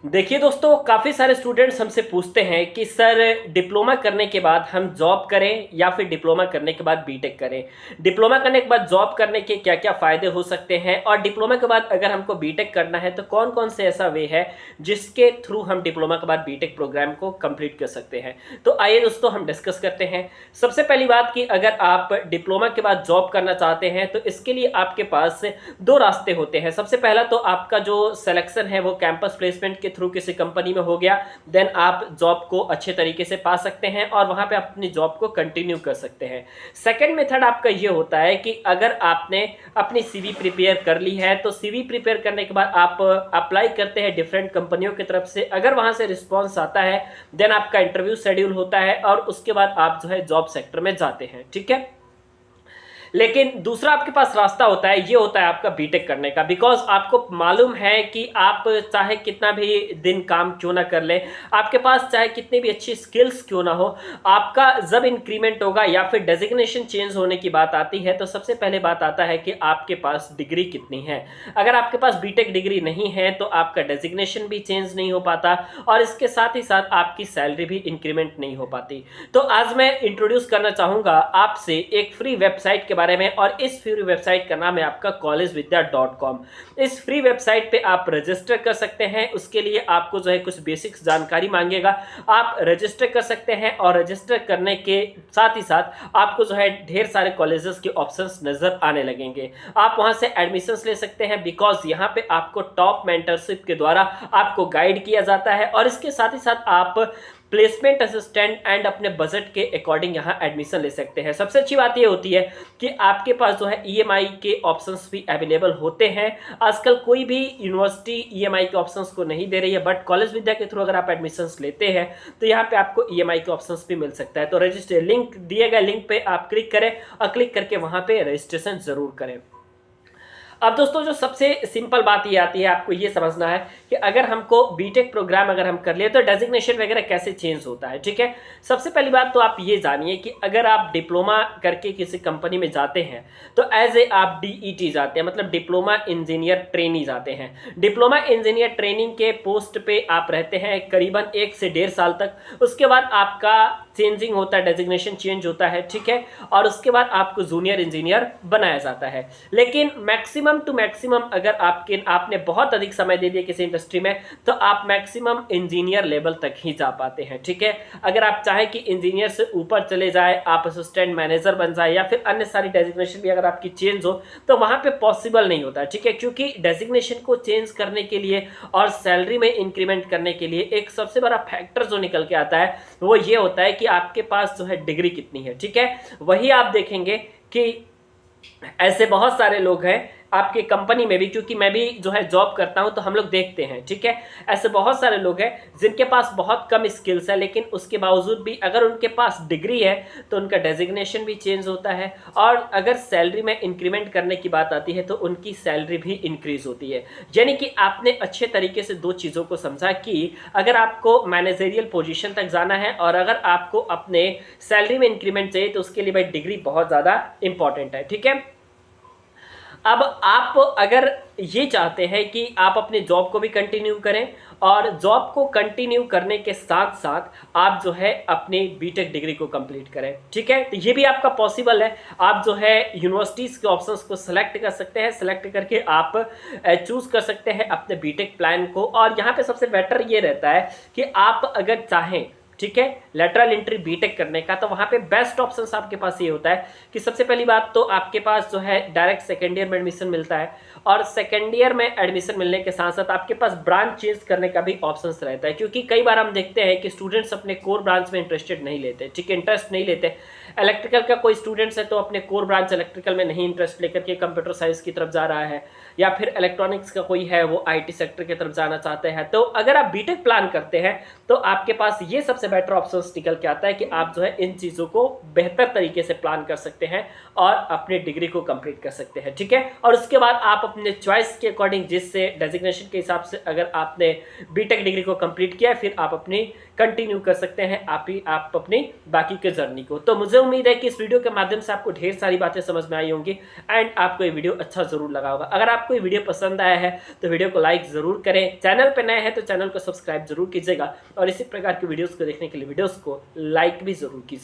देखिए दोस्तों, काफ़ी सारे स्टूडेंट्स हमसे पूछते हैं कि सर डिप्लोमा करने के बाद हम जॉब करें या फिर डिप्लोमा करने के बाद बीटेक करें। डिप्लोमा करने के बाद जॉब करने के क्या क्या फ़ायदे हो सकते हैं और डिप्लोमा के बाद अगर हमको बीटेक करना है तो कौन कौन से ऐसा वे है जिसके थ्रू हम डिप्लोमा के बाद बीटेक प्रोग्राम को कंप्लीट कर सकते हैं। तो आइए दोस्तों हम डिस्कस करते हैं। सबसे पहली बात कि अगर आप डिप्लोमा के बाद जॉब करना चाहते हैं तो इसके लिए आपके पास दो रास्ते होते हैं। सबसे पहला तो आपका जो सिलेक्शन है वो कैंपस प्लेसमेंट के थ्रू किसी कंपनी में हो गया, देन आप जॉब को अच्छे तरीके से पा सकते हैं और वहां पे अपनी जॉब को कंटिन्यू कर सकते हैं। सेकंड मेथड आपका ये होता है कि अगर आपने अपनी सीवी प्रिपेयर कर ली है तो सीवी प्रिपेयर करने के बाद आप अप्लाई करते हैं डिफरेंट कंपनियों की तरफ से। अगर वहां से रिस्पॉन्स आता है देन आपका इंटरव्यू शेड्यूल होता है और उसके बाद आप जो है जॉब सेक्टर में जाते हैं। ठीक है, लेकिन दूसरा आपके पास रास्ता होता है, ये होता है आपका बीटेक करने का। बिकॉज आपको मालूम है कि आप चाहे कितना भी दिन काम क्यों ना कर ले, आपके पास चाहे कितनी भी अच्छी स्किल्स क्यों ना हो, आपका जब इंक्रीमेंट होगा या फिर डेजिग्नेशन चेंज होने की बात आती है तो सबसे पहले बात आता है कि आपके पास डिग्री कितनी है। अगर आपके पास बीटेक डिग्री नहीं है तो आपका डेजिग्नेशन भी चेंज नहीं हो पाता और इसके साथ ही साथ आपकी सैलरी भी इंक्रीमेंट नहीं हो पाती। तो आज मैं इंट्रोड्यूस करना चाहूंगा आपसे एक फ्री वेबसाइट के बारे में और इस फ्री वेबसाइट का नाम है आपका collegevidya.com। इस फ्री वेबसाइट पे आप रजिस्टर कर सकते हैं। उसके लिए आपको जो है कुछ बेसिक्स जानकारी मांगेगा, आप रजिस्टर कर सकते हैं और रजिस्टर करने के साथ ही साथ आपको जो है ढेर सारे कॉलेजेस के ऑप्शंस नजर आने लगेंगे। आप वहां से एडमिशंस ले सकते हैं बिकॉज यहाँ पे आपको टॉप मेंटरशिप के द्वारा आपको गाइड किया जाता है और इसके साथ ही साथ आप प्लेसमेंट असिस्टेंट एंड अपने बजट के अकॉर्डिंग यहाँ एडमिशन ले सकते हैं। सबसे अच्छी बात ये होती है कि आपके पास जो है ईएमआई के ऑप्शंस भी अवेलेबल होते हैं। आजकल कोई भी यूनिवर्सिटी ईएमआई के ऑप्शंस को नहीं दे रही है, बट कॉलेज विद्या के थ्रू अगर आप एडमिशंस लेते हैं तो यहाँ पे आपको ईएमआई के ऑप्शंस भी मिल सकता है। तो रजिस्टर लिंक दिए गए लिंक पे आप क्लिक करें और क्लिक करके वहाँ पे रजिस्ट्रेशन जरूर करें। अब दोस्तों जो सबसे सिंपल बात ये आती है, आपको ये समझना है कि अगर हमको बीटेक प्रोग्राम अगर हम कर लिए तो डेजिग्नेशन वगैरह कैसे चेंज होता है। ठीक है, सबसे पहली बात तो आप ये जानिए कि अगर आप डिप्लोमा करके किसी कंपनी में जाते हैं तो एज ए आप डीईटी जाते हैं, मतलब डिप्लोमा इंजीनियर ट्रेनी जाते हैं। डिप्लोमा इंजीनियर ट्रेनिंग के पोस्ट पे आप रहते हैं करीबन 1 से 1.5 साल तक। उसके बाद आपका चेंजिंग होता है, डेजिग्नेशन चेंज होता है। ठीक है, और उसके बाद आपको जूनियर इंजीनियर बनाया जाता है। लेकिन मैक्सिमम टू मैक्सिमम अगर आपने बहुत अधिक समय दे दिया किसी इंडस्ट्री में तो आप मैक्सिमम इंजीनियर लेवल तक ही जा पाते हैं। ठीक है, अगर आप चाहें कि इंजीनियर से ऊपर चले जाए, आप असिस्टेंट मैनेजर बन जाए या फिर अन्य सारी डेजिग्नेशन भी अगर आपकी चेंज हो तो वहां पे पॉसिबल नहीं होता। ठीक है, क्योंकि डेजिग्नेशन को चेंज करने के लिए और सैलरी में इंक्रीमेंट करने के लिए एक सबसे बड़ा फैक्टर जो निकल के आता है वो ये होता है कि आपके पास जो है डिग्री कितनी है। ठीक है, वही आप देखेंगे कि ऐसे बहुत सारे लोग हैं आपके कंपनी में भी, क्योंकि मैं भी जो है जॉब करता हूं तो हम लोग देखते हैं। ठीक है, ऐसे बहुत सारे लोग हैं जिनके पास बहुत कम स्किल्स है लेकिन उसके बावजूद भी अगर उनके पास डिग्री है तो उनका डेजिग्नेशन भी चेंज होता है और अगर सैलरी में इंक्रीमेंट करने की बात आती है तो उनकी सैलरी भी इंक्रीज होती है। यानी कि आपने अच्छे तरीके से दो चीज़ों को समझा कि अगर आपको मैनेजरियल पोजिशन तक जाना है और अगर आपको अपने सैलरी में इंक्रीमेंट चाहिए तो उसके लिए भाई डिग्री बहुत ज़्यादा इंपॉर्टेंट है। ठीक है, अब आप अगर ये चाहते हैं कि आप अपने जॉब को भी कंटिन्यू करें और जॉब को कंटिन्यू करने के साथ साथ आप जो है अपनी बीटेक डिग्री को कंप्लीट करें, ठीक है, तो ये भी आपका पॉसिबल है। आप जो है यूनिवर्सिटीज़ के ऑप्शंस को सिलेक्ट कर सकते हैं, सिलेक्ट करके आप चूज कर सकते हैं अपने बीटेक प्लान को। और यहाँ पे सबसे बेटर ये रहता है कि आप अगर चाहें, ठीक है, लेटरल एंट्री बीटेक करने का, तो वहां पे बेस्ट ऑप्शन आपके पास ये होता है कि सबसे पहली बात तो आपके पास जो है डायरेक्ट सेकेंड ईयर में एडमिशन मिलता है और सेकेंड ईयर में एडमिशन मिलने के साथ साथ आपके पास ब्रांच चेंज करने का भी ऑप्शंस रहता है। क्योंकि कई बार हम देखते हैं कि स्टूडेंट्स अपने कोर ब्रांच में इंटरेस्टेड नहीं लेते, ठीक है, इंटरेस्ट नहीं लेते। इलेक्ट्रिकल का कोई स्टूडेंट्स है तो अपने कोर ब्रांच इलेक्ट्रिकल में नहीं इंटरेस्ट लेकर के कंप्यूटर साइंस की तरफ जा रहा है, या फिर इलेक्ट्रॉनिक्स का कोई है वो आईटी सेक्टर की तरफ जाना चाहते हैं। तो अगर आप बीटेक प्लान करते हैं तो आपके पास ये सबसे बेटर ऑप्शन निकल के आता है कि आप जो है इन चीज़ों को बेहतर तरीके से प्लान कर सकते हैं और अपने डिग्री को कंप्लीट कर सकते हैं। ठीक है, और उसके बाद आप अपने चॉइस के अकॉर्डिंग, जिससे डेजिग्नेशन के हिसाब से अगर आपने बीटेक डिग्री को कंप्लीट किया फिर आप अपनी कंटिन्यू कर सकते हैं आप अपनी बाकी के जर्नी को। तो मुझे उम्मीद है कि इस वीडियो के माध्यम से आपको ढेर सारी बातें समझ में आई होंगी एंड आपको ये वीडियो अच्छा जरूर लगा होगा। अगर आपको ये वीडियो पसंद आया है तो वीडियो को लाइक जरूर करें, चैनल पर नए हैं तो चैनल को सब्सक्राइब जरूर कीजिएगा और इसी प्रकार की वीडियोस को देखने के लिए वीडियोस को लाइक भी जरूर कीजिए।